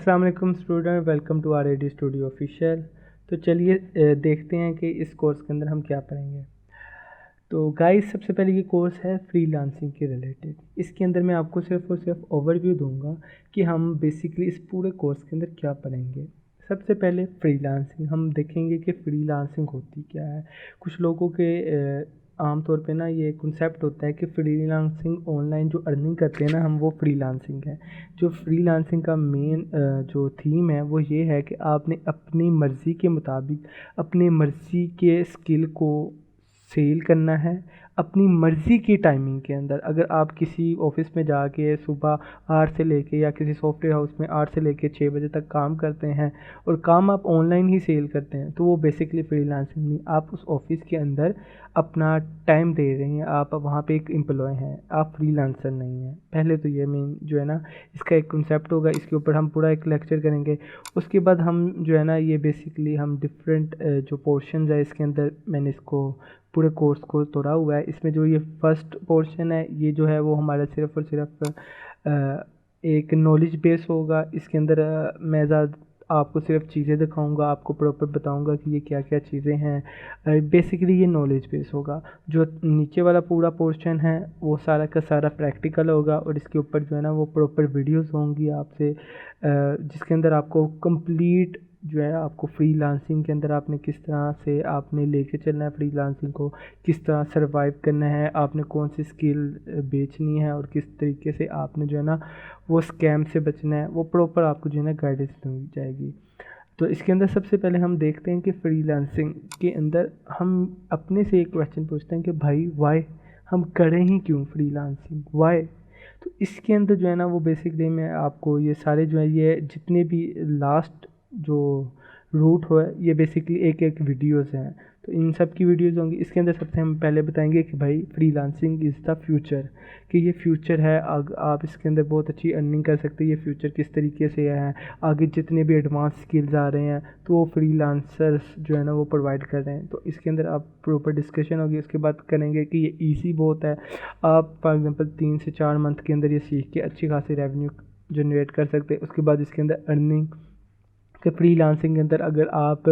अस्सलाम वालेकुम student, welcome to R A D studio official. तो चलिए देखते हैं कि इस कोर्स के अंदर हम क्या पढ़ेंगे। तो गाइस, सबसे पहले ये कोर्स है फ्रीलांसिंग के रिलेटेड। इसके अंदर मैं आपको सिर्फ और सिर्फ ओवरव्यू दूंगा कि हम बेसिकली इस पूरे कोर्स के अंदर क्या पढ़ेंगे। सबसे पहले फ्रीलांसिंग हम देखेंगे कि फ्रीलांसिंग होती क्या है। कुछ लोगों के आम तौर पे ना ये कॉन्सेप्ट होता है कि फ्रीलांसिंग ऑनलाइन जो अर्निंग करते हैं ना हम, वो फ्रीलांसिंग है। जो फ्रीलांसिंग का मेन जो थीम है वो ये है कि आपने अपनी मर्ज़ी के मुताबिक अपनी मर्ज़ी के स्किल को सेल करना है अपनी मर्ज़ी की टाइमिंग के अंदर। अगर आप किसी ऑफिस में जाके सुबह 8 से लेके या किसी सॉफ्टवेयर हाउस में 8 से लेके 6 बजे तक काम करते हैं और काम आप ऑनलाइन ही सेल करते हैं, तो वो बेसिकली फ्रीलांसिंग नहीं। आप उस ऑफिस के अंदर अपना टाइम दे रहे हैं, आप वहाँ पे एक एम्प्लॉय हैं, आप फ्रीलांसर नहीं हैं। पहले तो ये मेन जो है ना इसका एक कॉन्सेप्ट होगा, इसके ऊपर हम पूरा एक लेक्चर करेंगे। उसके बाद हम जो है ना ये बेसिकली हम डिफरेंट जो पोर्शंस है इसके अंदर मैंने इसको पूरे कोर्स को तोड़ा हुआ है। इसमें जो ये फर्स्ट पोर्शन है ये जो है वो हमारा सिर्फ़ और सिर्फ एक नॉलेज बेस होगा। इसके अंदर मैं ज़्यादा आपको सिर्फ चीज़ें दिखाऊंगा, आपको प्रॉपर बताऊंगा कि ये क्या क्या चीज़ें हैं। बेसिकली ये नॉलेज बेस होगा। जो नीचे वाला पूरा पोर्शन है वो सारा का सारा प्रैक्टिकल होगा और इसके ऊपर जो है ना वो प्रॉपर वीडियोस होंगी आपसे, जिसके अंदर आपको कंप्लीट जो है आपको फ्रीलांसिंग के अंदर आपने किस तरह से आपने लेके चलना है, फ्रीलांसिंग को किस तरह सरवाइव करना है, आपने कौन सी स्किल बेचनी है और किस तरीके से आपने जो है ना वो स्कैम से बचना है, वो प्रॉपर आपको जो है ना गाइडेंस दी जाएगी। तो इसके अंदर सबसे पहले हम देखते हैं कि फ्रीलांसिंग के अंदर हम अपने से एक क्वेश्चन पूछते हैं कि भाई वाई हम करें ही क्यों फ्रीलांसिंग, वाई। तो इसके अंदर जो है ना वो बेसिकली मैं आपको ये सारे जो है ये जितने भी लास्ट जो रूट हो है ये बेसिकली एक एक वीडियोस हैं, तो इन सब की वीडियोस होंगी। इसके अंदर सबसे हम पहले बताएंगे कि भाई फ्रीलांसिंग इज़ द फ्यूचर, कि ये फ्यूचर है। आप इसके अंदर बहुत अच्छी अर्निंग कर सकते हैं। ये फ्यूचर किस तरीके से है, आगे जितने भी एडवांस स्किल्स आ रहे हैं तो वो फ्रीलांसर्स जो है ना वो प्रोवाइड कर रहे हैं। तो इसके अंदर आप प्रॉपर डिस्कशन होगी। उसके बाद करेंगे कि ये ईजी बहुत है, आप फॉर एग्जांपल 3 से 4 मंथ के अंदर ये सीख के अच्छी खासी रेवेन्यू जनरेट कर सकते हैं। उसके बाद इसके अंदर अर्निंग कि फ्रीलांसिंग के अंदर अगर आप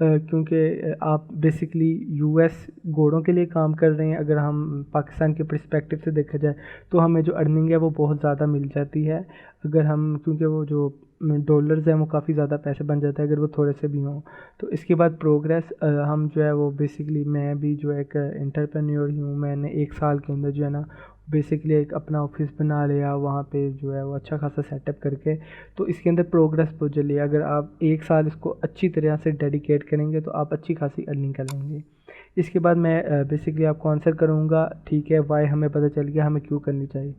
क्योंकि आप बेसिकली यूएस घोड़ों के लिए काम कर रहे हैं, अगर हम पाकिस्तान के पर्सपेक्टिव से देखा जाए तो हमें जो अर्निंग है वो बहुत ज़्यादा मिल जाती है। अगर हम क्योंकि वो जो डॉलर्स हैं वो काफ़ी ज़्यादा पैसे बन जाता है अगर वो थोड़े से भी हों। तो इसके बाद प्रोग्रेस हम जो है वो बेसिकली मैं भी जो एक एंटरप्रेन्योर ही हूँ। मैंने 1 साल के अंदर जो है ना बेसिकली एक अपना ऑफिस बना लिया, वहाँ पे जो है वो अच्छा खासा सेटअप करके। तो इसके अंदर प्रोग्रेस बहुत जल्दी है। अगर आप 1 साल इसको अच्छी तरह से डेडिकेट करेंगे तो आप अच्छी खासी अर्निंग कर लेंगे। इसके बाद मैं बेसिकली आपको आंसर करूँगा, ठीक है वाई हमें पता चल गया, हमें क्यों करनी चाहिए।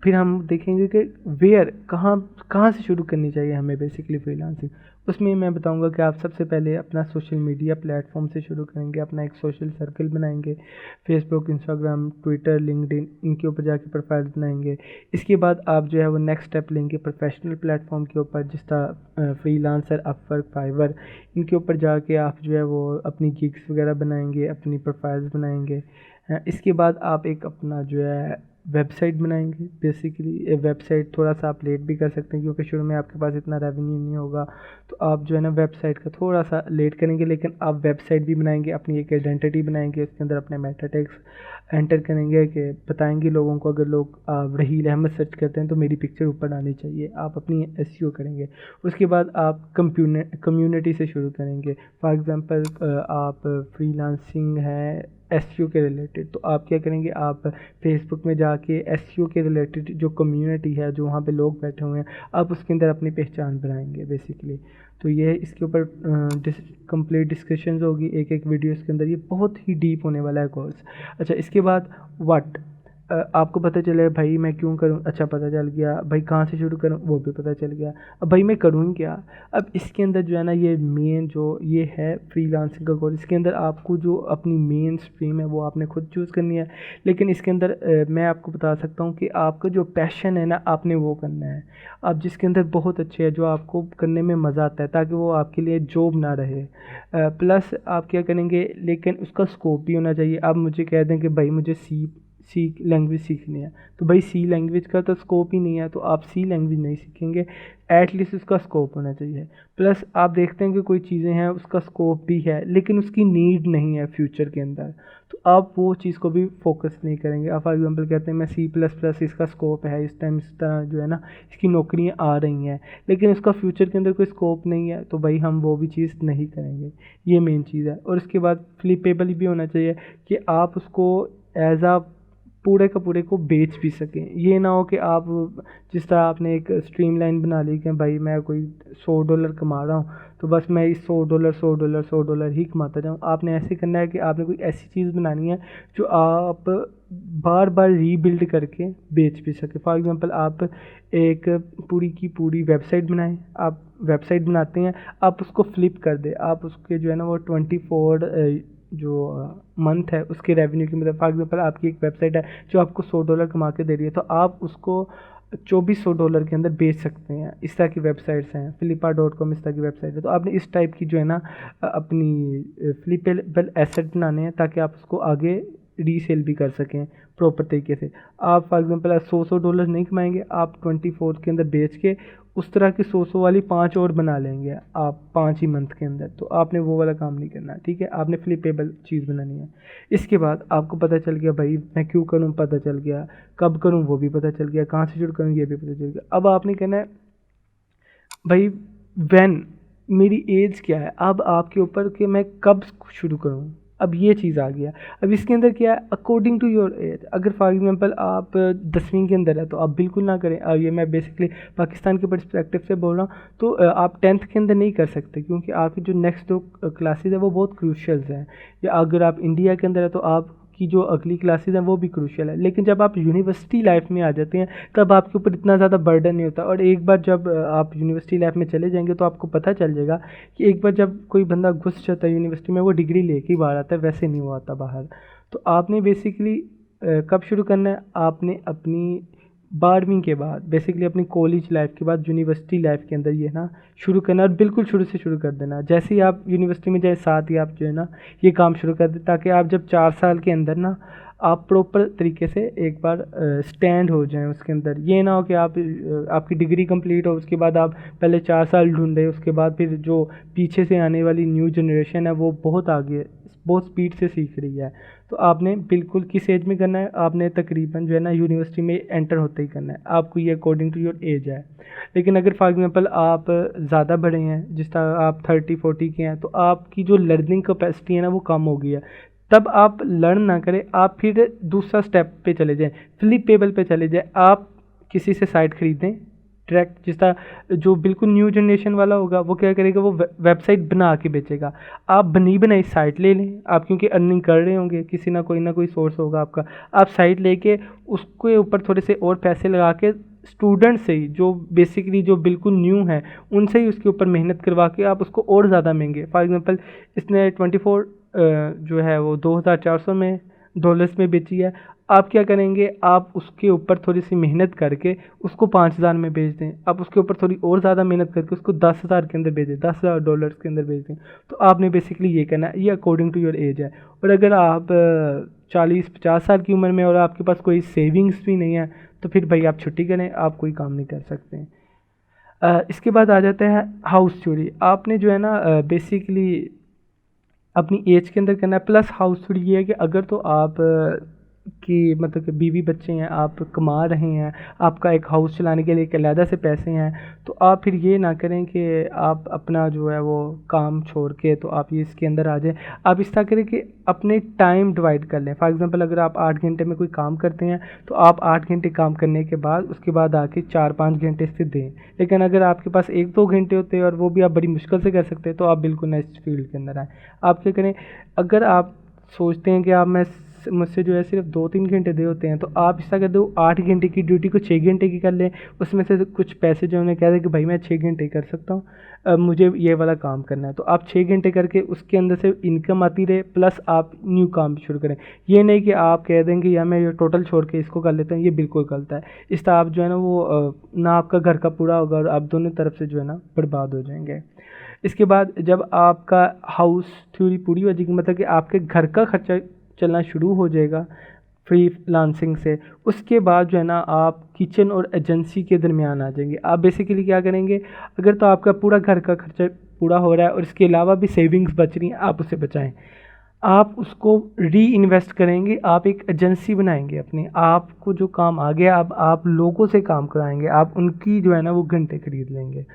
फिर हम देखेंगे कि वेयर कहाँ कहाँ से शुरू करनी चाहिए हमें बेसिकली फ्रीलांसिंग। उसमें मैं बताऊंगा कि आप सबसे पहले अपना सोशल मीडिया प्लेटफॉर्म से शुरू करेंगे, अपना एक सोशल सर्कल बनाएंगे, फेसबुक, इंस्टाग्राम, ट्विटर, लिंक्डइन, इनके ऊपर जाके प्रोफाइल बनाएंगे। इसके बाद आप जो है वो नेक्स्ट स्टेप लेंगे प्रोफेशनल प्लेटफॉर्म के ऊपर, जिस तरह फ्रीलांसर, अपवर्क, फाइवर, इनके ऊपर जाके आप जो है वो अपनी गिग्स वगैरह बनाएंगे, अपनी प्रोफाइल्स बनाएंगे। इसके बाद आप एक अपना जो है वेबसाइट बनाएंगे। बेसिकली वेबसाइट थोड़ा सा आप लेट भी कर सकते हैं क्योंकि शुरू में आपके पास इतना रेवेन्यू नहीं होगा, तो आप जो है ना वेबसाइट का थोड़ा सा लेट करेंगे, लेकिन आप वेबसाइट भी बनाएंगे, अपनी एक आइडेंटिटी बनाएंगे, उसके अंदर अपने मेटा टैग्स एंटर करेंगे कि बताएंगे लोगों को, अगर लोग रहील अहमद सर्च करते हैं तो मेरी पिक्चर ऊपर आनी चाहिए। आप अपनी एसईओ करेंगे। उसके बाद आप कम्युनिटी से शुरू करेंगे। फॉर एग्ज़ाम्पल आप फ्रीलांसिंग है एसईओ के रिलेटेड, तो आप क्या करेंगे, आप फेसबुक में जाके एसईओ के रिलेटेड जो कम्युनिटी है, जो वहाँ पे लोग बैठे हुए हैं, आप उसके अंदर अपनी पहचान बनाएंगे बेसिकली। तो ये इसके ऊपर कंप्लीट डिस्कशंस होगी एक एक वीडियोस के अंदर। ये बहुत ही डीप होने वाला है कोर्स। अच्छा, इसके बाद व्हाट आपको पता चले भाई मैं क्यों करूं, अच्छा पता चल गया। भाई कहाँ से शुरू करूं, वो भी पता चल गया। अब भाई मैं करूं क्या। अब इसके अंदर जो है ना ये मेन जो ये है फ्रीलांसिंग का कोर्स, इसके अंदर आपको जो अपनी मेन स्ट्रीम है वो आपने खुद चूज़ करनी है। लेकिन इसके अंदर मैं आपको बता सकता हूँ कि आपका जो पैशन है ना आपने वो करना है। आप जिसके अंदर बहुत अच्छे है, जो आपको करने में मज़ा आता है, ताकि वो आपके लिए जॉब ना रहे। प्लस आप क्या करेंगे, लेकिन उसका स्कोप भी होना चाहिए। आप मुझे कह दें कि भाई मुझे सी सी लैंग्वेज सीखनी है, तो भाई सी लैंग्वेज का तो स्कोप ही नहीं है, तो आप सी लैंग्वेज नहीं सीखेंगे। एटलीस्ट उसका स्कोप होना चाहिए। प्लस आप देखते हैं कि कोई चीज़ें हैं उसका स्कोप भी है लेकिन उसकी नीड नहीं है फ्यूचर के अंदर, तो आप वो चीज़ को भी फोकस नहीं करेंगे। आप फॉर एग्जांपल कहते हैं मैं सी प्लस प्लस इसका स्कोप है, इस टाइम इस तरह जो है ना इसकी नौकरियां आ रही हैं, लेकिन उसका फ्यूचर के अंदर कोई स्कोप नहीं है, तो भाई हम वो भी चीज़ नहीं करेंगे। ये मेन चीज़ है। और उसके बाद फ्लिपेबल भी होना चाहिए कि आप उसको एज आ पूरे का पूरे को बेच भी सकें। ये ना हो कि आप जिस तरह आपने एक स्ट्रीमलाइन बना ली कि भाई मैं कोई $100 कमा रहा हूँ तो बस मैं इस $100 ही कमाता जाऊँ। आपने ऐसे करना है कि आपने कोई ऐसी चीज़ बनानी है जो आप बार बार रीबिल्ड करके बेच भी सके। फॉर एग्जांपल आप एक पूरी की पूरी वेबसाइट बनाएं। आप वेबसाइट बनाते हैं, आप उसको फ्लिप कर दें, आप उसके जो है ना वो 24 जो मंथ है उसके रेवेन्यू की, मतलब फॉर एग्जांपल आपकी एक वेबसाइट है जो आपको $100 कमा के दे रही है, तो आप उसको $2400 के अंदर बेच सकते हैं। इस तरह की वेबसाइट्स हैं, flippa.com इस तरह की वेबसाइट है। तो आपने इस टाइप की जो है ना अपनी फ्लिपेबल एसेट बनाने हैं ताकि आप उसको आगे रीसेल भी कर सकें प्रॉपर तरीके से। आप फॉर एग्जांपल $100 नहीं कमाएंगे, आप 24 के अंदर बेच के उस तरह की 100 वाली 5 और बना लेंगे आप 5 ही मंथ के अंदर। तो आपने वो वाला काम नहीं करना, ठीक है। आपने फ्लिपेबल चीज़ बनानी है। इसके बाद आपको पता चल गया भाई मैं क्यों करूँ, पता चल गया, कब करूँ वो भी पता चल गया, कहाँ से शुरू करूँ ये भी पता चल गया। अब आपने कहना है भाई व्हेन, मेरी एज क्या है, अब आपके ऊपर कि मैं कब शुरू करूँ। अब ये चीज़ आ गया। अब इसके अंदर क्या है, अकॉर्डिंग टू योर एज। अगर फॉर एग्जांपल आप 10वीं के अंदर है तो आप बिल्कुल ना करें। ये मैं बेसिकली पाकिस्तान के पर्सपेक्टिव से बोल रहा हूँ। तो आप 10th के अंदर नहीं कर सकते क्योंकि आपकी जो नेक्स्ट 2 क्लासेज है वो बहुत क्रूशियल्स हैं। या अगर आप इंडिया के अंदर है तो आप की जो अगली क्लासेस हैं वो भी क्रूशियल है। लेकिन जब आप यूनिवर्सिटी लाइफ में आ जाते हैं तब आपके ऊपर इतना ज़्यादा बर्डन नहीं होता। और एक बार जब आप यूनिवर्सिटी लाइफ में चले जाएंगे तो आपको पता चल जाएगा कि एक बार जब कोई बंदा घुस जाता है यूनिवर्सिटी में वो डिग्री लेके ही बाहर आता है, वैसे नहीं वो आता बाहर। तो आपने बेसिकली कब शुरू करना है, आपने अपनी 12वीं के बाद बेसिकली अपनी कॉलेज लाइफ के बाद यूनिवर्सिटी लाइफ के अंदर ये ना शुरू करना, और बिल्कुल शुरू से शुरू कर देना। जैसे ही आप यूनिवर्सिटी में जाए साथ ही आप जो है ना ये काम शुरू कर दें ताकि आप जब 4 साल के अंदर ना आप प्रॉपर तरीके से एक बार स्टैंड हो जाएं उसके अंदर। ये ना हो कि आप आपकी डिग्री कंप्लीट हो उसके बाद आप पहले 4 साल ढूंढें, उसके बाद फिर जो पीछे से आने वाली न्यू जनरेशन है वो बहुत आगे बहुत स्पीड से सीख रही है। तो आपने बिल्कुल किस एज में करना है, आपने तकरीबन जो है ना यूनिवर्सिटी में एंटर होते ही करना है। आपको ये अकॉर्डिंग टू योर एज है। लेकिन अगर फॉर एग्जांपल आप ज़्यादा बड़े हैं, जिस तरह आप 30-40 के हैं, तो आपकी जो लर्निंग कैपेसिटी है ना वो कम हो गई है। तब आप लर्न ना करें, आप फिर दूसरा स्टेप पे चले जाएं, फ्लिपेबल पे चले जाएं। आप किसी से साइट खरीदें डायरेक्ट, जिस तरह जो बिल्कुल न्यू जनरेशन वाला होगा वो क्या करेगा, वो वेबसाइट बना के बेचेगा। आप बनी बनाई साइट ले लें, आप क्योंकि अर्निंग कर रहे होंगे, किसी ना कोई सोर्स होगा आपका। आप साइट लेके उसके ऊपर थोड़े से और पैसे लगा के स्टूडेंट से ही जो बेसिकली जो बिल्कुल न्यू है उनसे ही उसके ऊपर मेहनत करवा के आप उसको और ज़्यादा महंगे, फॉर एग्जांपल इसने 24 जो है वो $2400 में डॉलर्स में बेची है। आप क्या करेंगे, आप उसके ऊपर थोड़ी सी मेहनत करके उसको 5000 में बेच दें। आप उसके ऊपर थोड़ी और ज़्यादा मेहनत करके उसको 10,000 के अंदर बेच दें, $10,000 के अंदर बेच दें। तो आपने बेसिकली ये करना है, ये अकॉर्डिंग टू योर एज है। और अगर आप 40-50 साल की उम्र में और आपके पास कोई सेविंग्स भी नहीं है तो फिर भाई आप छुट्टी करें, आप कोई काम नहीं कर सकते। इसके बाद आ जाता है हाउस चोरी। आपने जो है ना बेसिकली अपनी एज के अंदर करना है। प्लस हाउस थोड़ी ये है कि अगर तो आप कि मतलब कि बीवी बच्चे हैं, आप कमा रहे हैं, आपका एक हाउस चलाने के लिए एक अलहदा से पैसे हैं, तो आप फिर ये ना करें कि आप अपना जो है वो काम छोड़ के तो आप ये इसके अंदर आ जाएं। आप इस तरह करें कि अपने टाइम डिवाइड कर लें। फॉर एग्जांपल अगर आप 8 घंटे में कोई काम करते हैं तो आप 8 घंटे काम करने के बाद उसके बाद आके 4-5 घंटे से दें। लेकिन अगर आपके पास 1-2 घंटे होते हैं और वो भी आप बड़ी मुश्किल से कर सकते हैं तो आप बिल्कुल ना इस फील्ड के अंदर आएँ। आप क्या करें, अगर आप सोचते हैं कि आप मुझसे जो है सिर्फ 2-3 घंटे दे होते हैं तो आप इस तरह कर दो 8 घंटे की ड्यूटी को 6 घंटे की कर लें। उसमें से कुछ पैसे जो उन्हें कह दें कि भाई मैं 6 घंटे कर सकता हूँ, मुझे ये वाला काम करना है। तो आप 6 घंटे करके उसके अंदर से इनकम आती रहे, प्लस आप न्यू काम शुरू करें। ये नहीं कि आप कह देंगे या मैं ये टोटल छोड़ के इसको कर लेता हूँ, ये बिल्कुल गलत है। इस तरह आप जो है ना वो ना आपका घर का पूरा होगा और आप दोनों तरफ से जो है ना बर्बाद हो जाएंगे। इसके बाद जब आपका हाउस थ्योरी पूरी हो जाएगी, मतलब कि आपके घर का खर्चा चलना शुरू हो जाएगा, फ्रीलांसिंग से। उसके बाद जो है ना आप किचन और एजेंसी के दरमियान आ जाएंगे। आप बेसिकली क्या करेंगे, अगर तो आपका पूरा घर का खर्चा पूरा हो रहा है और इसके अलावा भी सेविंग्स बच रही हैं, आप उसे बचाएं। आप उसको री इन्वेस्ट करेंगे, आप एक एजेंसी बनाएंगे अपनी। आपको जो काम आ गया, अब आप लोगों से काम कराएंगे, आप उनकी जो है ना वो घंटे खरीद लेंगे।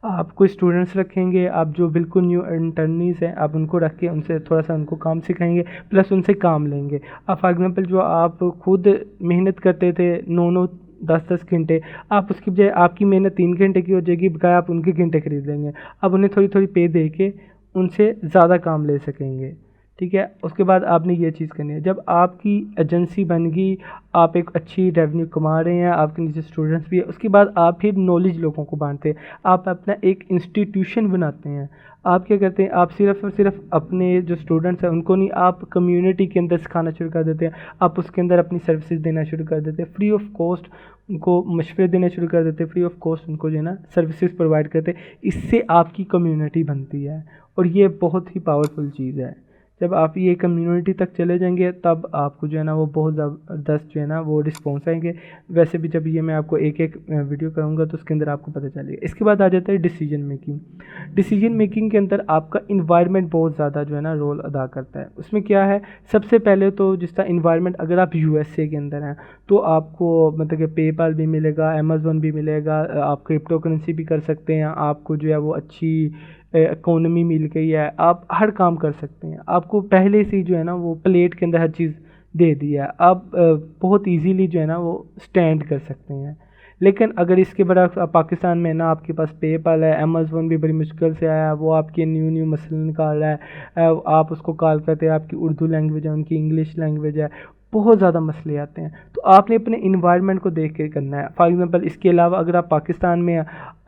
आप कोई स्टूडेंट्स रखेंगे, आप जो बिल्कुल न्यू इंटर्नीस हैं आप उनको रख के उनसे थोड़ा सा उनको काम सिखाएंगे, प्लस उनसे काम लेंगे। अब फॉर एग्जांपल जो आप खुद मेहनत करते थे 9-9 10-10 घंटे, आप उसकी बजाय आपकी मेहनत 3 घंटे की हो जाएगी, बकाया आप उनके घंटे खरीद लेंगे। अब उन्हें थोड़ी थोड़ी पे दे के उनसे ज़्यादा काम ले सकेंगे। ठीक है, उसके बाद आपने ये चीज़ करनी है। जब आपकी एजेंसी बन गई, आप एक अच्छी रेवेन्यू कमा रहे हैं, आपके नीचे स्टूडेंट्स भी है, उसके बाद आप फिर नॉलेज लोगों को बांटते हैं, आप अपना एक इंस्टीट्यूशन बनाते हैं। आप क्या करते हैं, आप सिर्फ और सिर्फ अपने जो स्टूडेंट्स हैं उनको नहीं, आप कम्युनिटी के अंदर सिखाना शुरू कर देते हैं। आप उसके अंदर अपनी सर्विसेज देना शुरू कर देते हैं, फ्री ऑफ कॉस्ट उनको मशवरे देना शुरू कर देते हैं, फ्री ऑफ कॉस्ट उनको जो है ना सर्विसेज प्रोवाइड करते हैं। इससे आपकी कम्युनिटी बनती है और ये बहुत ही पावरफुल चीज़ है। जब आप ये कम्युनिटी तक चले जाएंगे तब आपको जो है ना वो बहुत ज़बरदस्त जो है ना वो रिस्पॉन्स आएंगे। वैसे भी जब ये मैं आपको एक एक वीडियो करूँगा तो उसके अंदर आपको पता चलेगा। इसके बाद आ जाता है डिसीजन मेकिंग। डिसीजन मेकिंग के अंदर आपका इन्वायरमेंट बहुत ज़्यादा जो है ना रोल अदा करता है। उसमें क्या है, सबसे पहले तो जिसका इन्वायरमेंट, अगर आप यूएसए के अंदर हैं तो आपको मतलब कि पेपाल भी मिलेगा, अमेज़न भी मिलेगा, आप क्रिप्टो करेंसी भी कर सकते हैं, आपको जो है वो अच्छी इकोनॉमी मिल गई है, आप हर काम कर सकते हैं। आपको पहले से ही जो है ना वो प्लेट के अंदर हर चीज़ दे दी है, आप बहुत इजीली जो है ना वो स्टैंड कर सकते हैं। लेकिन अगर इसके बरक्स पाकिस्तान में ना आपके पास पेपाल है, अमेज़न भी बड़ी मुश्किल से आया है, वो आपके न्यू न्यू मसले निकाल रहा है, आप उसको कॉल करते हैं, आपकी उर्दू लैंग्वेज है, उनकी इंग्लिश लैंग्वेज है, बहुत ज़्यादा मसले आते हैं। तो आपने अपने इन्वायरमेंट को देख के करना है। फॉर एग्ज़ाम्पल इसके अलावा अगर आप पाकिस्तान में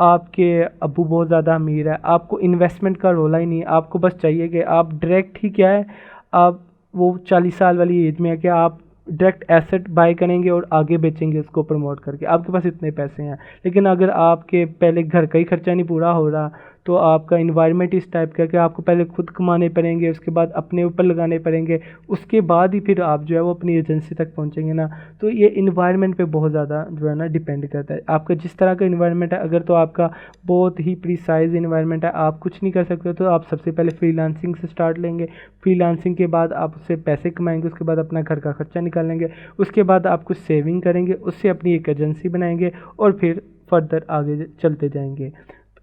आपके अब्बू बहुत ज़्यादा अमीर है, आपको इन्वेस्टमेंट का रोला ही नहीं है, आपको बस चाहिए कि आप डायरेक्ट ही क्या है, आप वो 40 साल वाली एज में है कि आप डायरेक्ट एसेट बाय करेंगे और आगे बेचेंगे उसको प्रमोट करके, आपके पास इतने पैसे हैं। लेकिन अगर आपके पहले घर का ही खर्चा नहीं पूरा हो रहा तो आपका इन्वायरमेंट इस टाइप का कि आपको पहले खुद कमाने पड़ेंगे, उसके बाद अपने ऊपर लगाने पड़ेंगे, उसके बाद ही फिर आप जो है वो अपनी एजेंसी तक पहुंचेंगे ना। तो ये इन्वायरमेंट पे बहुत ज़्यादा जो है ना डिपेंड करता है, आपका जिस तरह का इन्वायरमेंट है। अगर तो आपका बहुत ही प्रीसाइज इन्वायरमेंट है, आप कुछ नहीं कर सकते, तो आप सबसे पहले फ्रीलांसिंग से स्टार्ट लेंगे। फ्रीलांसिंग के बाद आप उससे पैसे कमाएंगे, उसके बाद अपना घर का खर्चा निकालेंगे, उसके बाद आप कुछ सेविंग करेंगे, उससे अपनी एक एजेंसी बनाएंगे और फिर फर्दर आगे चलते जाएंगे।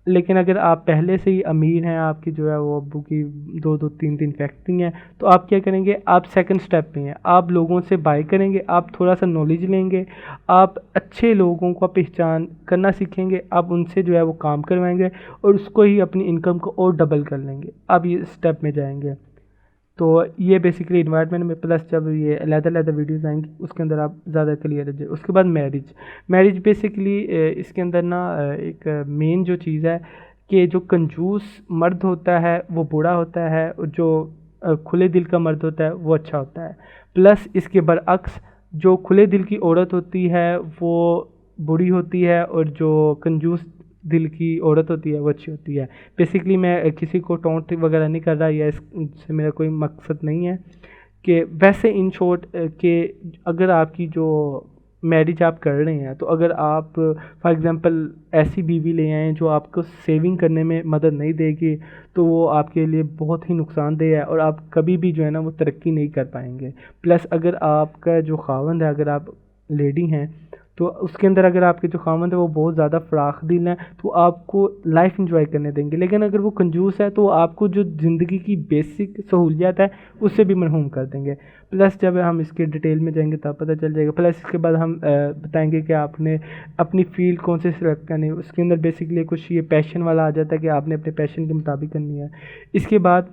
लेकिन अगर आप पहले से ही अमीर हैं, आपकी जो है वो अब्बू की 2-2 3-3 फैक्ट्री हैं, तो आप क्या करेंगे, आप सेकंड स्टेप पे हैं, आप लोगों से बाय करेंगे, आप थोड़ा सा नॉलेज लेंगे, आप अच्छे लोगों को पहचान करना सीखेंगे, आप उनसे जो है वो काम करवाएंगे और उसको ही अपनी इनकम को और डबल कर लेंगे। आप ये स्टेप में जाएंगे। तो ये बेसिकली इन्वायरमेंट में, प्लस जब ये अलग-अलग वीडियोस आएंगी उसके अंदर आप ज़्यादा क्लियर हो जाए। उसके बाद मैरिज बेसिकली इसके अंदर ना एक मेन जो चीज़ है कि जो कंजूस मर्द होता है वो बुरा होता है और जो खुले दिल का मर्द होता है वो अच्छा होता है। प्लस इसके बरअक्स जो खुले दिल की औरत होती है वो बुरी होती है और जो कंजूस दिल की औरत होती है वो अच्छी होती है। बेसिकली मैं किसी को टोंट वगैरह नहीं कर रहा, या इससे मेरा कोई मकसद नहीं है कि वैसे इन शॉर्ट कि अगर आपकी जो मैरिज आप कर रहे हैं तो अगर आप फॉर एग्ज़ाम्पल ऐसी बीवी ले आएँ जो आपको सेविंग करने में मदद नहीं देगी तो वो आपके लिए बहुत ही नुकसानदेह है और आप कभी भी जो है ना वो तरक्की नहीं कर पाएंगे। प्लस अगर आपका जो खावंद है, अगर आप लेडी हैं तो उसके अंदर अगर आपके जो खामद है वो बहुत ज़्यादा फ़राख दिल है तो आपको लाइफ इंजॉय करने देंगे। लेकिन अगर वो कंजूस है तो आपको जो ज़िंदगी की बेसिक सहूलियत है उससे भी महरूम कर देंगे। प्लस जब हम इसके डिटेल में जाएंगे तब पता चल जाएगा। प्लस इसके बाद हम बताएंगे कि आपने अपनी फील्ड कौन से सिलेक्ट करनी है। उसके अंदर बेसिकली कुछ ये पैशन वाला आ जाता है कि आपने अपने पैशन के मुताबिक करनी है। इसके बाद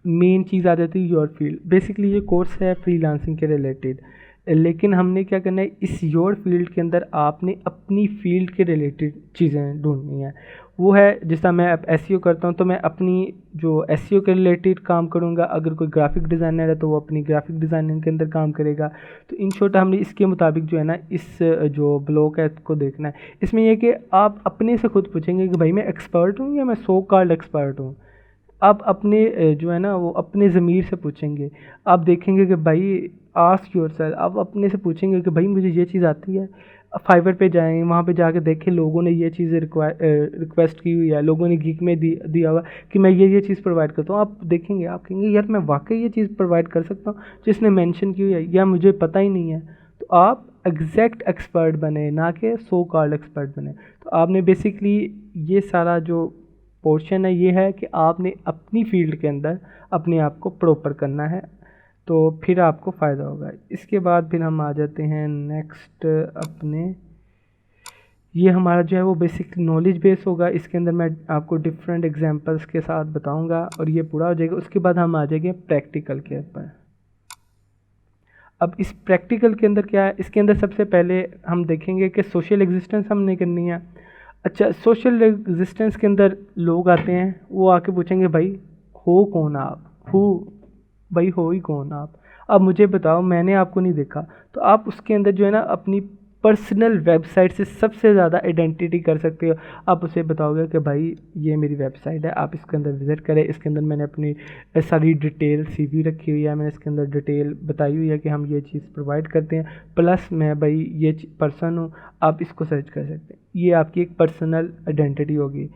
मेन चीज़ आ जाती है योर फील्ड। बेसिकली ये कोर्स है फ्रीलांसिंग के रिलेटेड, लेकिन हमने क्या करना है, इस योर फील्ड के अंदर आपने अपनी फील्ड के रिलेटेड चीज़ें ढूंढनी है। वो है जिस तरह मैं अब एसईओ करता हूँ तो मैं अपनी जो एसईओ के रिलेटेड काम करूँगा। अगर कोई ग्राफिक डिज़ाइनर है तो वो अपनी ग्राफिक डिज़ाइनिंग के अंदर काम करेगा। तो इन शॉर्ट हमने इसके मुताबिक जो है ना इस जो ब्लॉग है इसको देखना है। इसमें यह कि आप अपने से खुद पूछेंगे कि भाई मैं एक्सपर्ट हूँ या मैं सो कॉल्ड एक्सपर्ट हूँ। आप अपने जो है ना वो अपने ज़मीर से पूछेंगे। आप देखेंगे कि भाई आस्क योरसेल्फ, आप अपने से पूछेंगे कि भाई मुझे ये चीज़ आती है। फाइवर पे जाएंगे, वहाँ पे जाके देखें लोगों ने ये चीज़ रिक्वेस्ट की हुई है, लोगों ने गिग में दिया हुआ कि मैं ये चीज़ प्रोवाइड करता हूँ। आप देखेंगे, आप कहेंगे यार मैं वाकई ये चीज़ प्रोवाइड कर सकता हूँ जिसने मेंशन की हुई है, या मुझे पता ही नहीं है। तो आप एग्जैक्ट एक्सपर्ट बने, ना कि सो कॉल्ड एक्सपर्ट बने। तो आपने बेसिकली ये सारा जो पोर्शन है ये है कि आपने अपनी फील्ड के अंदर अपने आप को प्रॉपर करना है, तो फिर आपको फ़ायदा होगा। इसके बाद फिर हम आ जाते हैं नेक्स्ट अपने, ये हमारा जो है वो बेसिक नॉलेज बेस होगा। इसके अंदर मैं आपको डिफरेंट एग्जांपल्स के साथ बताऊंगा और ये पूरा हो जाएगा। उसके बाद हम आ जाएंगे प्रैक्टिकल के ऊपर। अब इस प्रैक्टिकल के अंदर क्या है, इसके अंदर सबसे पहले हम देखेंगे कि सोशल एग्जिस्टेंस हमने करनी है। अच्छा, सोशल एग्जिस्टेंस के अंदर लोग आते हैं, वो आके पूछेंगे भाई हो कौन आप, हु, भाई हो ही कौन आप, अब मुझे बताओ, मैंने आपको नहीं देखा। तो आप उसके अंदर जो है ना अपनी पर्सनल वेबसाइट से सबसे ज़्यादा आइडेंटिटी कर सकते हो। आप उसे बताओगे कि भाई ये मेरी वेबसाइट है, आप इसके अंदर विज़िट करें, इसके अंदर मैंने अपनी सारी डिटेल सीवी रखी हुई है, मैंने इसके अंदर डिटेल बताई हुई है कि हम ये चीज़ प्रोवाइड करते हैं, प्लस मैं भाई ये पर्सन हूँ। आप इसको सर्च कर सकते हैं, ये आपकी एक पर्सनल आइडेंटिटी होगी।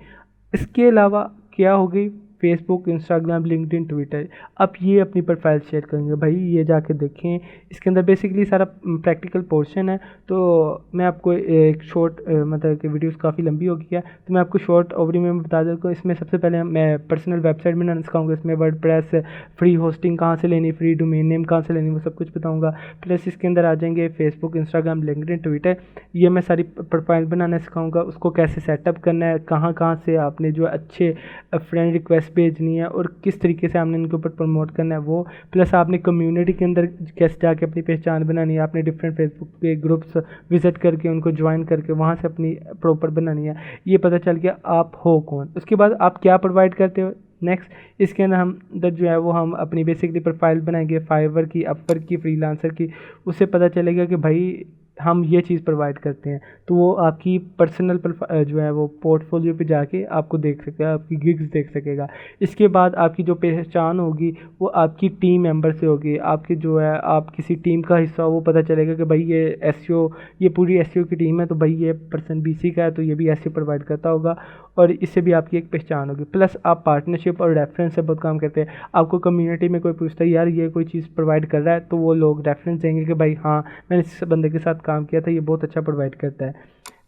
इसके अलावा क्या होगी, फेसबुक, इंस्टाग्राम, लिंक्डइन, ट्विटर, आप ये अपनी प्रोफाइल शेयर करेंगे, भाई ये जाके देखें। इसके अंदर बेसिकली सारा प्रैक्टिकल पोर्शन है। तो मैं आपको एक शॉर्ट मतलब कि वीडियोस काफ़ी लंबी हो गई है, तो मैं आपको शॉर्ट ओवरव्यू में बता देता हूँ। इसमें सबसे पहले मैं पर्सनल वेबसाइट बनाना सिखाऊंगा, इसमें वर्डप्रेस, फ्री होस्टिंग कहाँ से लेनी, फ्री डोमेन नेम कहाँ से लेनी, वो सब कुछ बताऊँगा। प्लस इसके अंदर आ जाएंगे फेसबुक, इंस्टाग्राम, लिंक्डइन, ट्विटर, ये मैं सारी प्रोफाइल बनाना सिखाऊंगा, उसको कैसे सेटअप करना है, कहाँ कहाँ से आपने जो अच्छे फ्रेंड रिक्वेस्ट भेजनी है और किस तरीके से आपने इनके ऊपर प्रमोट करना है वो। प्लस आपने कम्युनिटी के अंदर कैसे जाके अपनी पहचान बनानी है, आपने डिफरेंट फेसबुक के ग्रुप्स विजिट करके उनको ज्वाइन करके वहाँ से अपनी प्रॉपर बनानी है। ये पता चल गया आप हो कौन। उसके बाद आप क्या प्रोवाइड करते हो। नेक्स्ट इसके अंदर हम जो है वो हम अपनी बेसिकली प्रोफाइल बनाएंगे, फाइवर की, अपवर की, फ्रीलांसर की। उससे पता चलेगा कि भाई हम ये चीज़ प्रोवाइड करते हैं, तो वो आपकी पर्सनल जो है वो पोर्टफोलियो पे जाके आपको देख सकेगा, आपकी गिग्स देख सकेगा। इसके बाद आपकी जो पहचान होगी वो आपकी टीम मेंबर से होगी, आपकी जो है आप किसी टीम का हिस्सा हो, वो पता चलेगा कि भाई ये एसईओ, ये पूरी एसईओ की टीम है, तो भाई ये पर्सन बीसी का है, तो ये भी एसईओ प्रोवाइड करता होगा और इससे भी आपकी एक पहचान होगी। प्लस आप पार्टनरशिप और रेफरेंस से बहुत काम करते हैं। आपको कम्युनिटी में कोई पूछता है यार ये कोई चीज़ प्रोवाइड कर रहा है, तो वो लोग रेफरेंस देंगे कि भाई हाँ मैंने इस बंदे के साथ काम किया था, ये बहुत अच्छा प्रोवाइड करता है।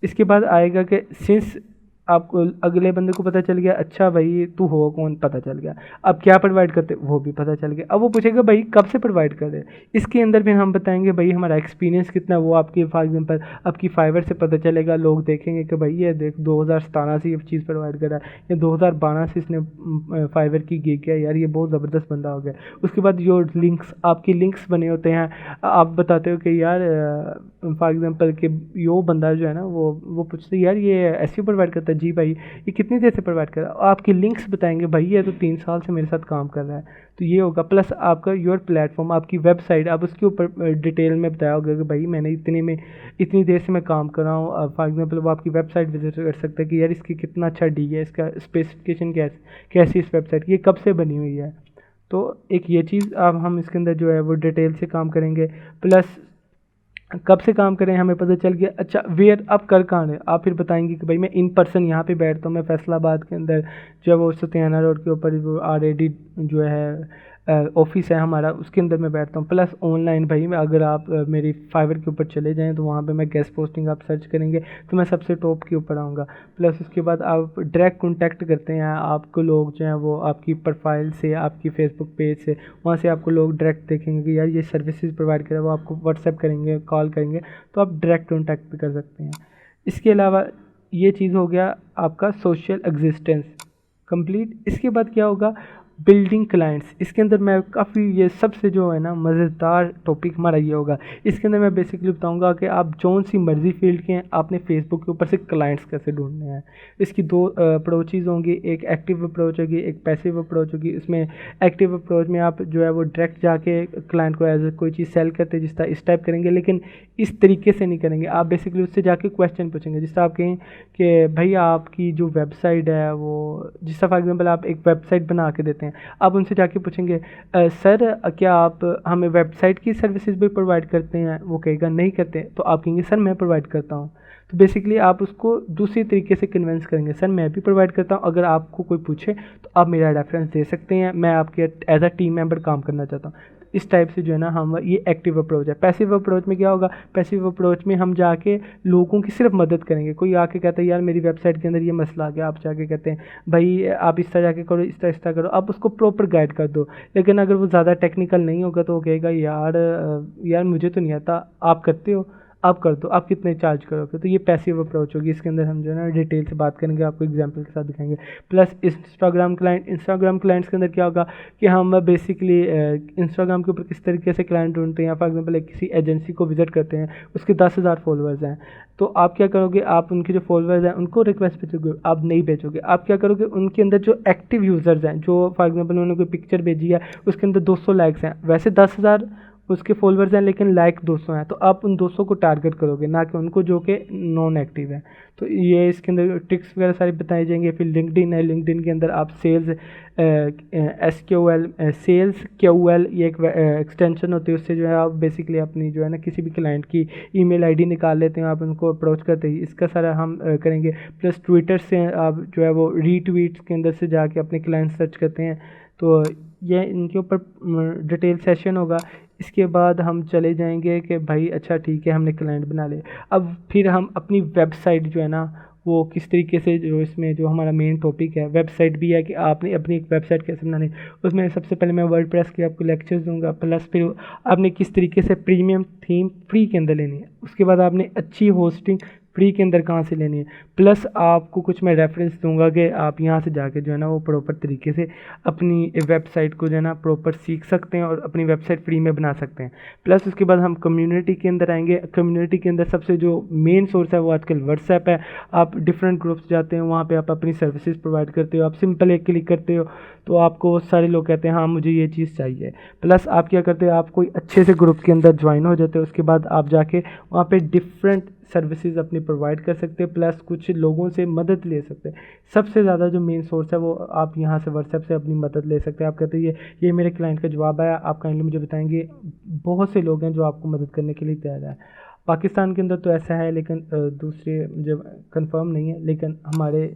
इसके बाद आएगा कि सिंस आपको अगले बंदे को पता चल गया, अच्छा भाई तू हो कौन, पता चल गया, अब क्या प्रोवाइड करते वो भी पता चल गया। अब वो पूछेगा भाई कब से प्रोवाइड कर रहे हैं। इसके अंदर फिर हम बताएंगे भाई हमारा एक्सपीरियंस कितना है, वो आपकी फॉर एग्जांपल आपकी फाइवर से पता चलेगा। लोग देखेंगे कि भाई ये देख 2017 से ये चीज़ प्रोवाइड कर रहा है, या 2012 से इसने फाइवर की गिग है, यार ये बहुत ज़बरदस्त बंदा हो गया। उसके बाद जो लिंक्स, आपकी लिंक्स बने होते हैं, आप बताते हो कि यार फॉर एग्जांपल कि यो बंदा जो है ना वो पूछते हैं यार ये ऐसे प्रोवाइड करता है, जी भाई ये कितनी देर से प्रोवाइड कर रहा है। आपकी लिंक्स बताएंगे भाई ये तो 3 साल से मेरे साथ काम कर रहा है, तो ये होगा। प्लस आपका योर प्लेटफॉर्म, आपकी वेबसाइट, आप उसके ऊपर डिटेल में बताया होगा कि भाई मैंने इतनी देर से मैं काम कर रहा हूँ। फॉर एग्जांपल वो आपकी वेबसाइट विजिट कर सकता है कि यार इसकी कितना अच्छा डी है, इसका स्पेसिफिकेशन कैसी इस वेबसाइट, ये कब से बनी हुई है। तो एक ये चीज़ अब हम इसके अंदर जो है वो डिटेल से काम करेंगे। प्लस कब से काम करें हमें पता चल गया। अच्छा वेयर, आप कर कहाँ रहे, आप फिर बताएंगे कि भाई मैं इन पर्सन यहाँ पे बैठता हूँ, मैं फैसलाबाद के अंदर जो है वो सत्याना रोड के ऊपर वो RAD जो है ऑफिस है हमारा, उसके अंदर मैं बैठता हूँ। प्लस ऑनलाइन भाई मैं अगर आप मेरी फाइवर के ऊपर चले जाएँ तो वहाँ पे मैं गेस्ट पोस्टिंग आप सर्च करेंगे तो मैं सबसे टॉप के ऊपर आऊँगा। प्लस उसके बाद आप डायरेक्ट कॉन्टैक्ट करते हैं, आपको लोग जो हैं वो आपकी प्रोफाइल से, आपकी फेसबुक पेज से, वहाँ से आपको लोग डायरेक्ट देखेंगे कि यार ये सर्विसेज प्रोवाइड करे, वो आपको व्हाट्सएप करेंगे, कॉल करेंगे, तो आप डायरेक्ट कॉन्टैक्ट भी कर सकते हैं। इसके अलावा ये चीज़ हो गया आपका सोशल एग्जिस्टेंस कंप्लीट। इसके बाद क्या होगा, बिल्डिंग क्लाइंट्स। इसके अंदर मैं काफ़ी, ये सबसे जो है ना मज़ेदार टॉपिक हमारा ये होगा। इसके अंदर मैं बेसिकली बताऊंगा कि आप जौन सी मर्ज़ी फील्ड के हैं, आपने फेसबुक के ऊपर से क्लाइंट्स कैसे ढूंढने हैं। इसकी दो अप्रोचेज़ होंगी, एक एक्टिव अप्रोच होगी, एक पैसिव अप्रोच होगी। इसमें एक्टिव अप्रोच में आप जो है वो डायरेक्ट जाके क्लाइंट को एज कोई चीज़ सेल करते हैं, जिस तरह इस टाइप करेंगे, लेकिन इस तरीके से नहीं करेंगे। आप बेसिकली उससे जाके क्वेश्चन पूछेंगे, जिस तरह आप कहें कि भाई आपकी जो वेबसाइट है वो, जिस तरह फॉर एग्जांपल आप एक वेबसाइट बना के देते हैं, आप उनसे जाके पूछेंगे सर क्या आप हमें वेबसाइट की सर्विसेज भी प्रोवाइड करते हैं। वो कहेगा नहीं करते, तो आप कहेंगे सर मैं प्रोवाइड करता हूँ। तो बेसिकली आप उसको दूसरी तरीके से कन्विंस करेंगे, सर मैं भी प्रोवाइड करता हूँ, अगर आपको कोई पूछे तो आप मेरा रेफरेंस दे सकते हैं, मैं आपके एज अ टीम मेंबर काम करना चाहता हूँ। इस टाइप से जो है ना हम, ये एक्टिव अप्रोच है। पैसिव अप्रोच में क्या होगा, पैसिव अप्रोच में हम जाके लोगों की सिर्फ मदद करेंगे। कोई आके कहता है यार मेरी वेबसाइट के अंदर ये मसला आ गया, आप जाके कहते हैं भाई आप इस तरह जाके करो, इस तरह करो, आप उसको प्रॉपर गाइड कर दो। लेकिन अगर वो ज़्यादा टेक्निकल नहीं होगा तो वो कहेगा यार यार मुझे तो नहीं आता, आप करते हो, आप कर दो, आप कितने चार्ज करोगे। तो ये पैसिव अप्रोच होगी। इसके अंदर हम जो है ना डिटेल से बात करेंगे, आपको एग्जांपल के साथ दिखाएंगे। Plus Instagram client, Instagram clients के अंदर क्या होगा कि हम बेसिकली इंस्टाग्राम के ऊपर किस तरीके से क्लाइंट ढूंढते हैं। फॉर एग्जांपल एक किसी एजेंसी को विजिट करते हैं, उसके 10,000 फॉलोअर्स हैं, तो आप क्या करोगे, आप उनके जो फॉलोअर्स हैं उनको रिक्वेस्ट भेजोगे, आप नहीं भेजोगे। आप क्या करोगे, उनके अंदर जो एक्टिव यूज़र्स हैं, जो फॉर एग्जांपल उन्होंने कोई पिक्चर भेजी है उसके अंदर 200 लाइक्स हैं, वैसे 10,000 उसके फॉलोअर्स हैं लेकिन लाइक 200 हैं, तो आप उन 200 को टारगेट करोगे, ना कि उनको जो कि नॉन एक्टिव है। तो ये इसके अंदर ट्रिक्स वगैरह सारी बताई जाएंगे। फिर लिंक्डइन है, लिंक्डइन के अंदर आप सेल्स सेल्स QL ये एक एक्सटेंशन होती है, उससे जो है आप बेसिकली अपनी जो है ना किसी भी क्लाइंट की ईमेल आईडी निकाल लेते हैं, आप उनको अप्रोच करते हैं। इसका सारा हम करेंगे। प्लस ट्विटर से आप जो है वो रीट्वीट्स के अंदर से जाके अपने क्लाइंट सर्च करते हैं, तो ये इनके ऊपर डिटेल सेशन होगा। इसके बाद हम चले जाएंगे कि भाई अच्छा ठीक है हमने क्लाइंट बना लिया, अब फिर हम अपनी वेबसाइट जो है ना वो किस तरीके से, जो इसमें जो हमारा मेन टॉपिक है वेबसाइट भी है कि आपने अपनी एक वेबसाइट कैसे बनानी। उसमें सबसे पहले मैं वर्डप्रेस के आपको लेक्चर्स दूंगा, प्लस फिर आपने किस तरीके से प्रीमियम थीम फ्री के अंदर लेनी है, उसके बाद आपने अच्छी होस्टिंग फ्री के अंदर कहाँ से लेनी है, प्लस आपको कुछ मैं रेफरेंस दूंगा कि आप यहाँ से जाके जो है ना वो प्रॉपर तरीके से अपनी वेबसाइट को जो है ना प्रॉपर सीख सकते हैं और अपनी वेबसाइट फ्री में बना सकते हैं। प्लस उसके बाद हम कम्युनिटी के अंदर आएंगे। कम्युनिटी के अंदर सबसे जो मेन सोर्स है वो आजकल व्हाट्सएप है। आप डिफरेंट ग्रुप्स जाते हैं, वहाँ पे आप अपनी सर्विसेज प्रोवाइड करते हो, आप सिंपल एक क्लिक करते हो तो आपको सारे लोग कहते हैं हाँ मुझे ये चीज़ चाहिए। प्लस आप क्या करते हो, आप कोई अच्छे से ग्रुप के अंदर ज्वाइन हो जाते हो, उसके बाद आप जाके वहाँ पे डिफरेंट सर्विसेज अपनी प्रोवाइड कर सकते हैं, प्लस कुछ लोगों से मदद ले सकते हैं। सबसे ज़्यादा जो मेन सोर्स है वो आप यहाँ से व्हाट्सएप से अपनी मदद ले सकते हैं। आप कहते हैं ये मेरे क्लाइंट का जवाब आया, आप काइंडली मुझे बताएंगे। बहुत से लोग हैं जो आपको मदद करने के लिए तैयार है। पाकिस्तान के अंदर तो ऐसा है, लेकिन दूसरे जब कंफर्म नहीं है, लेकिन हमारे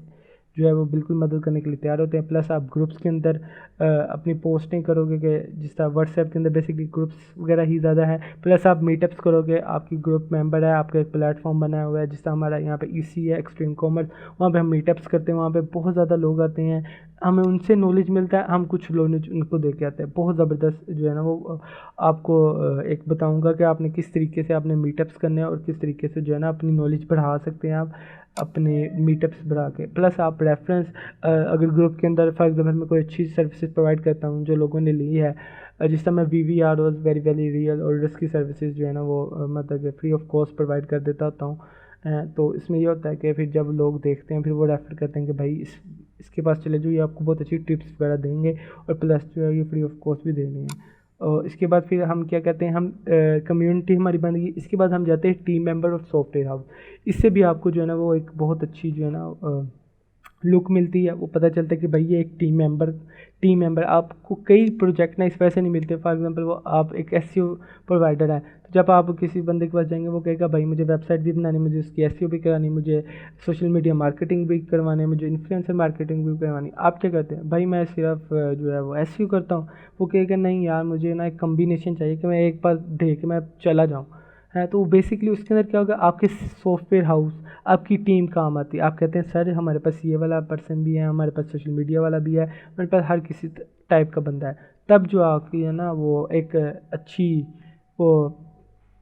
जो है वो बिल्कुल मदद करने के लिए तैयार होते हैं। प्लस आप ग्रुप्स के अंदर अपनी पोस्टिंग करोगे कि जिस तरह व्हाट्सएप के अंदर बेसिकली ग्रुप्स वगैरह ही ज़्यादा है। प्लस आप मीटअप्स करोगे, आपकी ग्रुप मेंबर है, आपका एक प्लेटफॉर्म बना हुआ है, जिस तरह हमारा यहाँ पे EC है एक्सट्रीम कॉमर्स, वहाँ पे हम मीटअप्स करते हैं, वहाँ पे बहुत ज़्यादा लोग आते हैं, हमें उनसे नॉलेज मिलता है, हम कुछ नॉलेज उनको दे के आते हैं। बहुत ज़बरदस्त जो है ना वो आपको एक बताऊँगा कि आपने किस तरीके से आपने मीटअप्स करने हैं और किस तरीके से जो है ना अपनी नॉलेज बढ़ा सकते हैं आप अपने मीटअप्स बढ़ा के। प्लस आप रेफरेंस अगर ग्रुप के अंदर फॉर एग्जाम्पल मैं कोई अच्छी सर्विसेज प्रोवाइड करता हूँ जो लोगों ने ली है, जिस तरह मैं VVR और वेरी वेरी रियल ऑर्डर्स की सर्विसेज जो है ना वो मतलब फ्री ऑफ कॉस्ट प्रोवाइड कर देता होता हूँ। तो इसमें ये होता है कि फिर जब लोग देखते हैं फिर वो रेफ़र करते हैं कि भाई इसके पास चले जाओ, ये आपको बहुत अच्छी टिप्स वगैरह देंगे और प्लस जो है ये फ्री ऑफ कॉस्ट भी देनी है। और इसके बाद फिर हम क्या कहते हैं, हम कम्युनिटी हमारी बन गई। इसके बाद हम जाते हैं टीम मेंबर और सॉफ्टवेयर हाउस। इससे भी आपको जो है ना वो एक बहुत अच्छी जो है ना लुक मिलती है। वो पता चलता है कि भाई ये एक टीम मेंबर आपको कई प्रोजेक्ट ना इस वजह से नहीं मिलते। फॉर एग्जांपल वो आप एक SEO प्रोवाइडर है, तो जब आप किसी बंदे के पास जाएंगे वो कहेगा भाई मुझे वेबसाइट भी बनानी, मुझे उसकी SEO भी करानी, मुझे सोशल मीडिया मार्केटिंग भी करवानी, मुझे इन्फ्लुएंसर मार्केटिंग भी करवानी। आप क्या करते हैं, भाई मैं सिर्फ जो है वो SEO करता हूँ। वो कहेगा नहीं यार मुझे ना एक कम्बिनेशन चाहिए कि मैं एक बार देख मैं चला जाऊँ है। तो बेसिकली उसके अंदर क्या होगा, आपके सॉफ्टवेयर हाउस आपकी टीम काम आती है। आप कहते हैं सर हमारे पास ये वाला पर्सन भी है, हमारे पास सोशल मीडिया वाला भी है, हमारे पास हर किसी टाइप का बंदा है। तब जो आपकी है ना वो एक अच्छी वो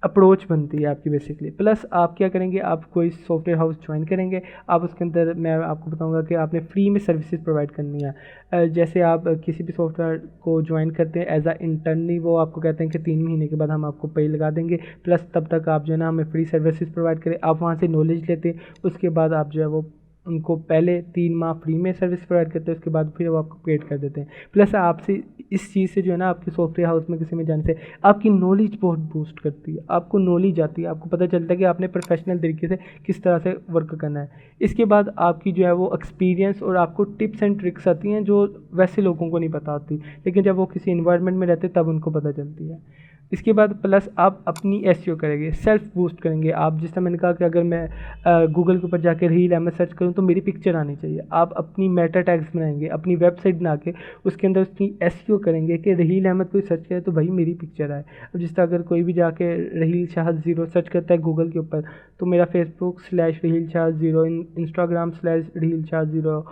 अप्रोच बनती है आपकी बेसिकली। प्लस आप क्या करेंगे, आप कोई सॉफ्टवेयर हाउस ज्वाइन करेंगे, आप उसके अंदर मैं आपको बताऊंगा कि आपने फ्री में सर्विसेज प्रोवाइड करनी है। जैसे आप किसी भी सॉफ्टवेयर को ज्वाइन करते हैं एज आ इंटर्नली, वो आपको कहते हैं कि 3 महीने के बाद हम आपको पे लगा देंगे, प्लस तब तक आप जो है ना हमें फ्री सर्विसेज प्रोवाइड करें। आप वहाँ से नॉलेज लेते हैं, उसके बाद आप जो है वो उनको पहले 3 माह फ्री में सर्विस प्रोवाइड करते हैं, उसके बाद फिर वो आपको पेड कर देते हैं। प्लस आपसे इस चीज़ से जो है ना आपके सॉफ्टवेयर हाउस में किसी में जाने से आपकी नॉलेज बहुत बूस्ट करती है, आपको नॉलेज आती है, आपको पता चलता है कि आपने प्रोफेशनल तरीके से किस तरह से वर्क करना है। इसके बाद आपकी जो है वो एक्सपीरियंस और आपको टिप्स एंड ट्रिक्स आती हैं जो वैसे लोगों को नहीं पता होती, लेकिन जब वो किसी इन्वायरमेंट में रहते तब उनको पता चलती है। इसके बाद प्लस आप अपनी एसईओ करेंगे, सेल्फ बूस्ट करेंगे। आप जिस तरह मैंने कहा कि अगर मैं गूगल के ऊपर जाकर रील एम सर्च करूँ तो मेरी पिक्चर आनी चाहिए, आप अपनी मेटा टैग्स बनाएंगे, अपनी वेबसाइट बना के उसके अंदर उसकी एसईओ करेंगे कि रहील अहमद कोई सर्च करे तो भाई मेरी पिक्चर आए। अब जिस तरह अगर कोई भी जाके रहील शाह 0 सर्च करता है गूगल के ऊपर तो मेरा फेसबुक/रहील शाह 0, इंस्टाग्राम/रहील शाह 0,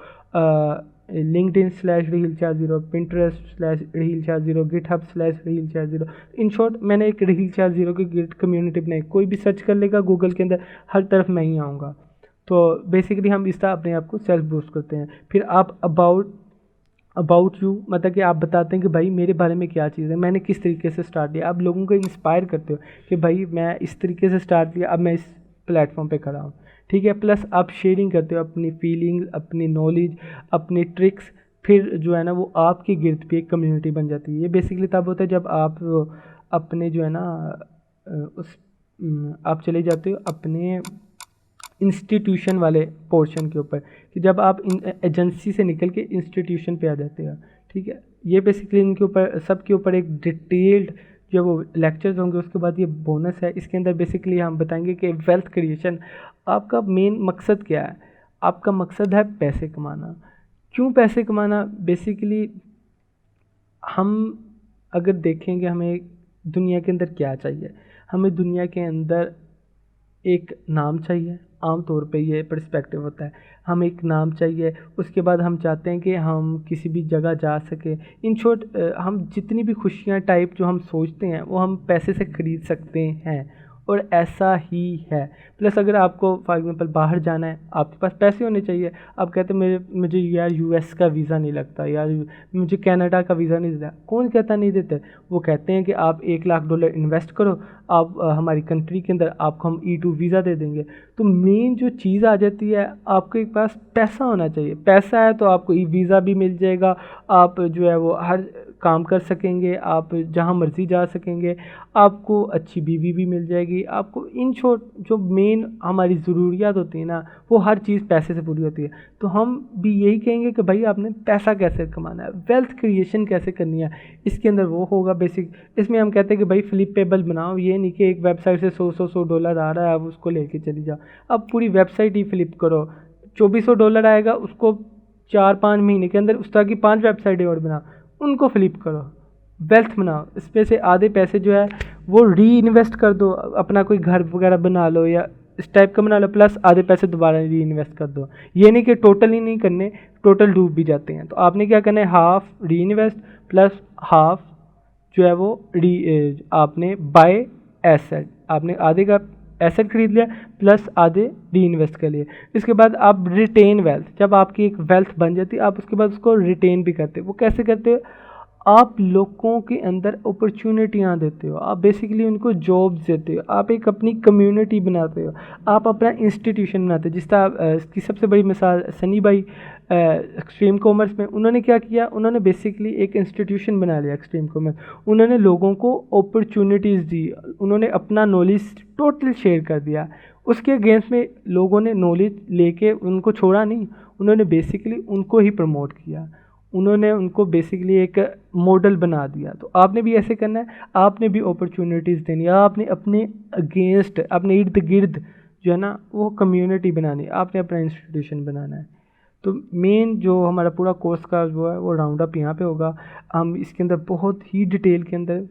लिंक्डइन/रहील शाह 0, पिंटरेस्ट/रहील शाह 0, गिटहब/रहील शाह 0। इन शॉर्ट मैंने एक रहील शाह 0 की गिट कम्युनिटी बनाई, कोई भी सर्च कर लेगा गूगल के अंदर, हर तरफ मैं ही आऊँगा। तो बेसिकली हम इस तरह अपने आप को सेल्फ बूस्ट करते हैं। फिर आप अबाउट यू, मतलब कि आप बताते हैं कि भाई मेरे बारे में क्या चीज़ है, मैंने किस तरीके से स्टार्ट किया। आप लोगों को इंस्पायर करते हो कि भाई मैं इस तरीके से स्टार्ट किया, अब मैं इस प्लेटफॉर्म पे खड़ा हूँ, ठीक है। प्लस आप शेयरिंग करते हो अपनी फीलिंग्स, अपनी नॉलेज, अपनी ट्रिक्स, फिर जो है ना वो आपके गिर्द पे एक कम्युनिटी बन जाती है। ये बेसिकली तब होता है जब आप अपने जो है ना आप चले जाते हो अपने इंस्टीट्यूशन वाले पोर्शन के ऊपर, कि जब आप एजेंसी से निकल के इंस्टीट्यूशन पे आ जाते हैं, ठीक है। ये बेसिकली इनके ऊपर सबके ऊपर एक डिटेल्ड जो वो लेक्चर्स होंगे। उसके बाद ये बोनस है, इसके अंदर बेसिकली हम बताएंगे कि वेल्थ क्रिएशन आपका मेन मकसद क्या है। आपका मकसद है पैसे कमाना। क्यों पैसे कमाना? बेसिकली हम अगर देखेंगे हमें दुनिया के अंदर क्या चाहिए, हमें दुनिया के अंदर एक नाम चाहिए। आम तौर पे ये पर्सपेक्टिव होता है, हमें एक नाम चाहिए। उसके बाद हम चाहते हैं कि हम किसी भी जगह जा सकें। इन शॉर्ट हम जितनी भी खुशियाँ टाइप जो हम सोचते हैं वो हम पैसे से ख़रीद सकते हैं, और ऐसा ही है। प्लस अगर आपको फॉर एग्जांपल बाहर जाना है, आपके पास पैसे होने चाहिए। आप कहते हैं मुझे यार यूएस का वीज़ा नहीं लगता, यार मुझे कनाडा का वीज़ा नहीं देता। कौन कहता नहीं देते? वो कहते हैं कि आप $1 लाख इन्वेस्ट करो, आप हमारी कंट्री के अंदर आपको हम E2 वीज़ा दे देंगे। तो मेन जो चीज़ आ जाती है, आपके पास पैसा होना चाहिए। पैसा है तो आपको वीज़ा भी मिल जाएगा, आप जो है वो हर काम कर सकेंगे, आप जहाँ मर्ज़ी जा सकेंगे, आपको अच्छी बीवी भी मिल जाएगी, आपको इन शॉर्ट जो मेन हमारी ज़रूरियात होती है ना, वो हर चीज़ पैसे से पूरी होती है। तो हम भी यही कहेंगे कि भाई आपने पैसा कैसे कमाना है, वेल्थ क्रिएशन कैसे करनी है, इसके अंदर वो होगा बेसिक। इसमें हम कहते हैं कि भाई फ्लिपेबल बनाओ, ये नहीं कि एक वेबसाइट से $100 आ रहा है आप उसको लेके चली जाओ। अब पूरी वेबसाइट ही फ्लिप करो, $2400 आएगा, उसको 4-5 महीने के अंदर उस तरह की 5 वेबसाइटें और बनाओ, उनको फ्लिप करो, वेल्थ बनाओ। इसमें से आधे पैसे जो है वो री इन्वेस्ट कर दो, अपना कोई घर वगैरह बना लो या इस टाइप का बना लो, प्लस आधे पैसे दोबारा री इन्वेस्ट कर दो। ये नहीं कि टोटल ही नहीं करने, टोटल डूब भी जाते हैं। तो आपने क्या करना है, हाफ री इन्वेस्ट प्लस हाफ जो है वो आपने बाय एसेट, आपने आधे का एसेट खरीद लिया प्लस आधे री इन्वेस्ट कर लिए। इसके बाद आप रिटेन वेल्थ, जब आपकी एक वेल्थ बन जाती है आप उसके बाद उसको रिटेन भी करते हो। वो कैसे करते हो? आप लोगों के अंदर अपॉर्चुनिटियाँ देते हो, आप बेसिकली उनको जॉब्स देते हो, आप एक अपनी कम्युनिटी बनाते हो, आप अपना इंस्टीट्यूशन बनाते हो। जिस तरह इसकी सबसे बड़ी मिसाल सनी भाई एक्सट्रीम कॉमर्स में, उन्होंने क्या किया, उन्होंने बेसिकली एक इंस्टीट्यूशन बना लिया एक्सट्रीम कॉमर्स। उन्होंने लोगों को अपॉर्चुनिटीज़ दी, उन्होंने अपना नॉलेज टोटल शेयर कर दिया। उसके अगेंस्ट में लोगों ने नॉलेज लेके उनको छोड़ा नहीं, उन्होंने बेसिकली उनको ही प्रमोट किया, उन्होंने उनको बेसिकली एक मॉडल बना दिया। तो आपने भी ऐसे करना है, आपने भी अपॉर्चुनिटीज़ देनी है, आपने अपने अगेंस्ट, अपने इर्द गिर्द जो है ना वो कम्युनिटी बनानी है, आपने अपना इंस्टीट्यूशन बनाना है। तो मेन जो हमारा पूरा कोर्स का जो है वो राउंड अप यहाँ पे होगा। हम इसके अंदर बहुत ही डिटेल के अंदर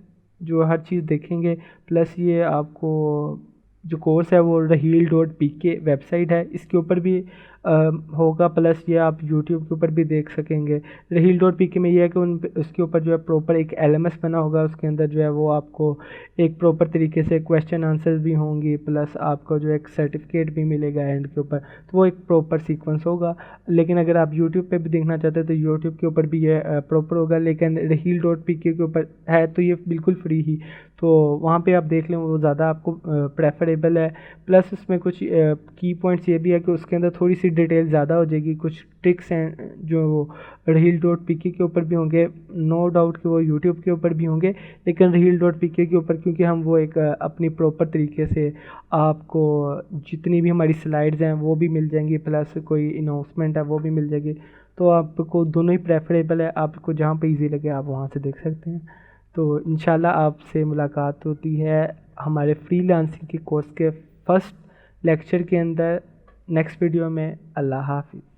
जो हर चीज़ देखेंगे। प्लस ये आपको जो कोर्स है वो raheel.pk वेबसाइट है, इसके ऊपर भी होगा, प्लस ये आप यूट्यूब के ऊपर भी देख सकेंगे। रील डॉट पी के में ये है कि उसके ऊपर जो है प्रॉपर एक LMS बना होगा, उसके अंदर जो है वो आपको एक प्रॉपर तरीके से क्वेश्चन आंसर भी होंगी, प्लस आपको जो एक सर्टिफिकेट भी मिलेगा एंड के ऊपर, तो वो एक प्रॉपर सीक्वेंस होगा। लेकिन अगर आप यूट्यूब पे भी देखना चाहते हैं तो यूट्यूब के ऊपर भी ये प्रॉपर होगा, लेकिन रील डॉट पी के ऊपर है तो ये बिल्कुल फ्री ही, तो वहाँ पे आप देख लें, वो ज़्यादा आपको प्रेफरेबल है। प्लस उसमें कुछ की पॉइंट्स ये भी है कि उसके अंदर थोड़ी सी डिटेल ज़्यादा हो जाएगी, कुछ ट्रिक्स हैं जो वो रील डॉट पी के ऊपर भी होंगे, नो डाउट कि वो यूट्यूब के ऊपर भी होंगे, लेकिन रील डॉट पी के ऊपर क्योंकि हम वो एक अपनी प्रॉपर तरीके से आपको जितनी भी हमारी स्लाइड्स हैं वो भी मिल जाएंगी, प्लस कोई अनाउंसमेंट है वो भी मिल जाएगी, तो आपको दोनों ही प्रेफरेबल है, आपको जहाँ पे इजी लगे आप वहाँ से देख सकते हैं। तो इंशाल्लाह आपसे मुलाकात होती है हमारे फ्रीलांसिंग के कोर्स के फर्स्ट लेक्चर के अंदर नेक्स्ट वीडियो में। अल्लाह हाफिज़।